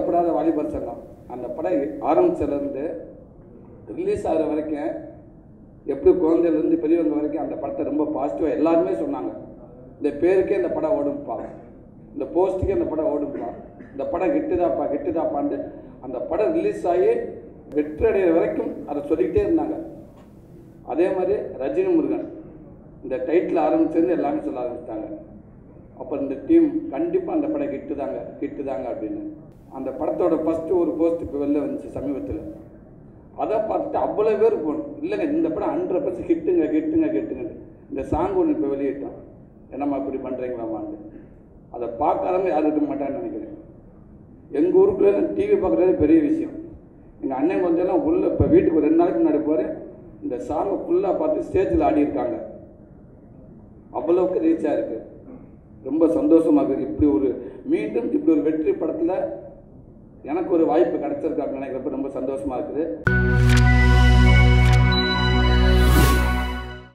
கவலைப்படாத வாலிபர் சங்கம் அந்த படம் ஆரம்பிச்சதுலேருந்து ரிலீஸ் ஆகிற வரைக்கும் எப்படி குழந்தையிலேருந்து பெரியவங்க வரைக்கும் அந்த படத்தை ரொம்ப பாசிட்டிவாக எல்லாருமே சொன்னாங்க. இந்த பேருக்கே இந்த படம் ஓடும்பா, இந்த போஸ்ட்டுக்கே இந்த படம் ஓடும்பா, இந்த படம் கெட்டுதாப்பான்ட்டு அந்த படம் ரிலீஸ் ஆகி வெற்றி அடைகிற வரைக்கும் அதை சொல்லிக்கிட்டே இருந்தாங்க. அதே மாதிரி ரஜினி முருகன் இந்த டைட்டில் ஆரம்பிச்சிருந்து எல்லாமே சொல்ல ஆரம்பிச்சிட்டாங்க. அப்போ இந்த டீம் கண்டிப்பாக அந்த படம் கிட்டுதாங்க அப்படின்னு. அந்த படத்தோட ஃபஸ்ட்டு ஒரு போஸ்ட் இப்போ வெளில வந்துச்சு சமீபத்தில். அதை பார்த்துட்டு அவ்வளோ பேர் போகணும், இல்லைங்க இந்த படம் 100% கிட்டுங்க. இந்த சாங் ஒன்று இப்போ வெளியிட்டோம், என்னம்மா இப்படி பண்ணுறீங்களாமான்னு. அதை பார்க்காதவங்க யாரும் இருக்க மாட்டான்னு நினைக்கிறேன். எங்கள் ஊருக்குள்ளே டிவி பார்க்குறது பெரிய விஷயம். எங்கள் அண்ணன் கொஞ்சம்லாம் உள்ளே இப்போ வீட்டுக்கு ஒரு 2 நாளைக்கு முன்னாடி போகிறேன், இந்த சாங்கை ஃபுல்லாக பார்த்து ஸ்டேஜில் ஆடியிருக்காங்க. அவ்வளோவுக்கு ரீச் ஆகிருக்கு. ரொம்ப சந்தோஷமாக இருக்குது. மீண்டும் இப்படி ஒரு வெற்றி படத்தில் எனக்கு ஒரு வாய்ப்பு கிடச்சிருக்கு அப்படின்னு நினைக்கிறப்ப ரொம்ப சந்தோஷமாக இருக்குது.